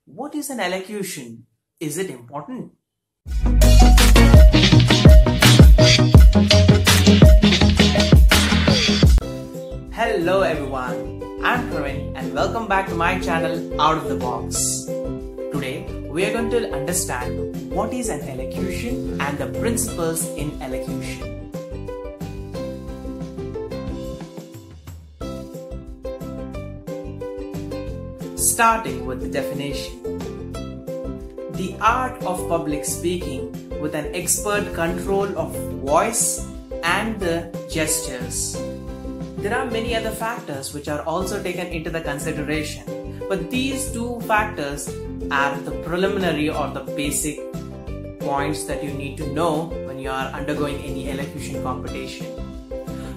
What is an elocution? Is it important? Hello everyone, I'm Praveen and welcome back to my channel Out of the Box. Today we are going to understand what is an elocution and the principles in elocution. Starting with the definition. The art of public speaking with an expert control of voice and the gestures. There are many other factors which are also taken into the consideration, but these two factors are the preliminary or the basic points that you need to know when you are undergoing any elocution competition.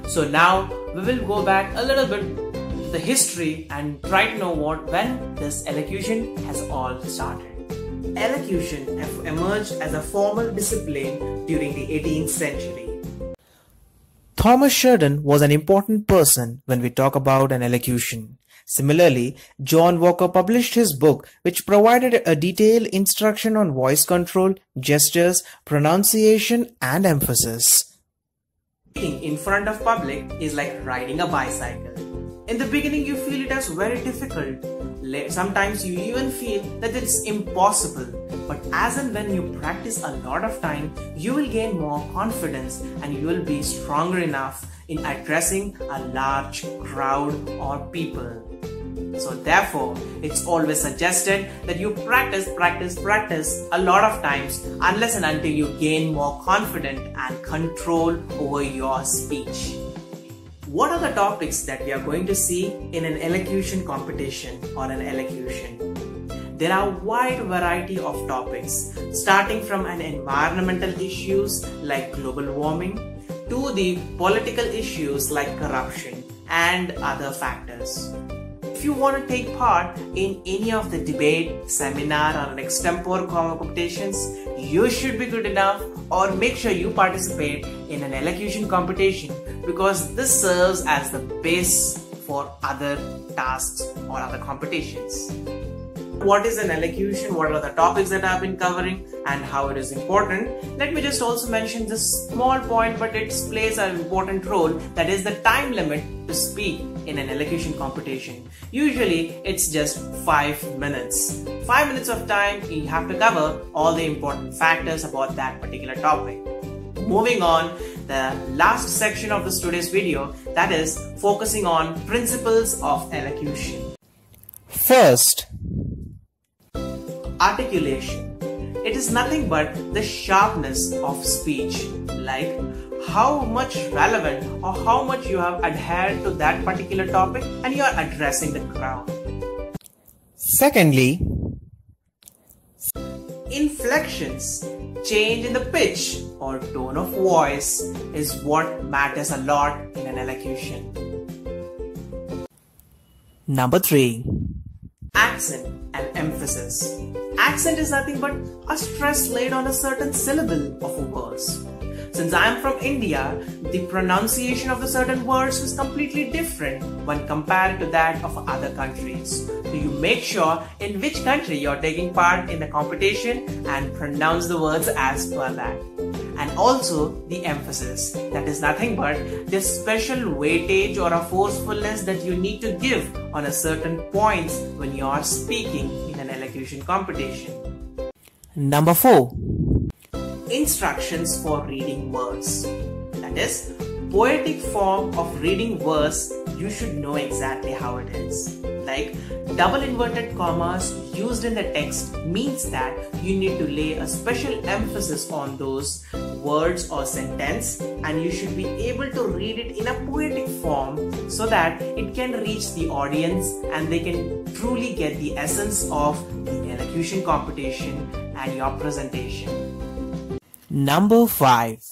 So now we will go back a little bit to the history and try to know when this elocution has all started. Elocution emerged as a formal discipline during the 18th century. Thomas Sheridan was an important person when we talk about an elocution. Similarly, John Walker published his book which provided a detailed instruction on voice control, gestures, pronunciation and emphasis. Speaking in front of public is like riding a bicycle. In the beginning you feel it as very difficult. Sometimes you even feel that it's impossible. But as and when you practice a lot of time, you will gain more confidence and you will be stronger enough in addressing a large crowd or people. So therefore, it's always suggested that you practice a lot of times unless and until you gain more confidence and control over your speech. What are the topics that we are going to see in an elocution competition or an elocution? There are a wide variety of topics, starting from an environmental issues like global warming to the political issues like corruption and other factors. If you want to take part in any of the debate, seminar or an extempore competitions, you should be good enough or make sure you participate in an elocution competition because this serves as the base for other tasks or other competitions. What is an elocution? What are the topics that I've been covering and how it is important? Let me just also mention this small point, but it plays an important role, that is the time limit to speak in an elocution competition. Usually it's just 5 minutes. 5 minutes of time you have to cover all the important factors about that particular topic. Moving on, the last section of today's video, that is focusing on principles of elocution. First, articulation. It is nothing but the sharpness of speech, like how much relevant or how much you have adhered to that particular topic and you are addressing the crowd. Secondly, inflections, change in the pitch or tone of voice is what matters a lot in an elocution. Number 3, accent and emphasis. Accent is nothing but a stress laid on a certain syllable of a verse. Since I am from India, the pronunciation of the certain words is completely different when compared to that of other countries. So you make sure in which country you are taking part in the competition and pronounce the words as per that. And also the emphasis, that is nothing but the special weightage or a forcefulness that you need to give on a certain points when you are speaking in an elocution competition. Number 4, instructions for reading verse. That is, poetic form of reading verse, you should know exactly how it is. Like double inverted commas used in the text means that you need to lay a special emphasis on those words or sentence and you should be able to read it in a poetic form so that it can reach the audience and they can truly get the essence of the elocution competition and your presentation. Number 5,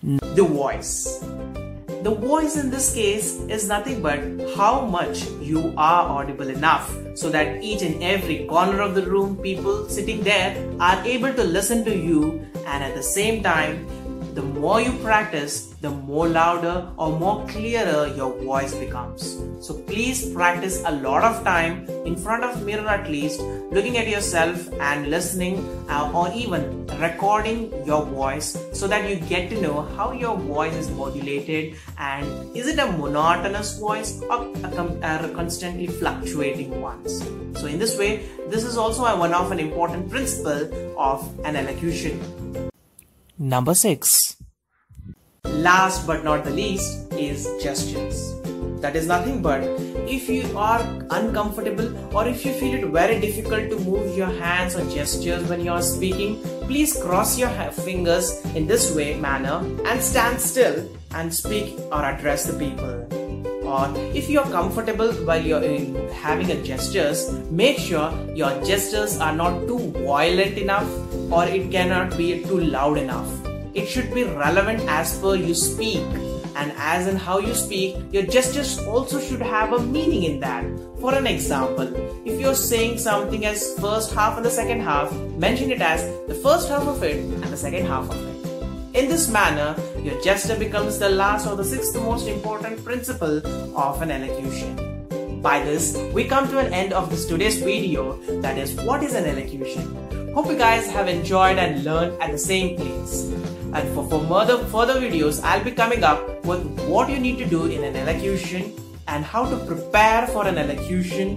the voice. The voice in this case is nothing but how much you are audible enough so that each and every corner of the room, people sitting there are able to listen to you, and at the same time the more you practice, the more louder or more clearer your voice becomes. So please practice a lot of time in front of mirror, at least looking at yourself and listening or even recording your voice, so that you get to know how your voice is modulated and is it a monotonous voice or a constantly fluctuating one. So in this way, this is also one of an important principle of an elocution. Number 6. Last but not the least is gestures. That is nothing but if you are uncomfortable or if you feel it very difficult to move your hands or gestures when you are speaking, please cross your fingers in this manner and stand still and speak or address the people. Or if you are comfortable while you are having a gestures, make sure your gestures are not too violent enough or it cannot be too loud enough. It should be relevant as per you speak, and as in how you speak, your gestures also should have a meaning in that. For an example, if you're saying something as first half and the second half, mention it as the first half of it and the second half of it. In this manner, your gesture becomes the last or the sixth most important principle of an elocution. By this, we come to an end of this today's video, that is, what is an elocution. Hope you guys have enjoyed and learned at the same place. And for further videos, I'll be coming up with what you need to do in an elocution and how to prepare for an elocution.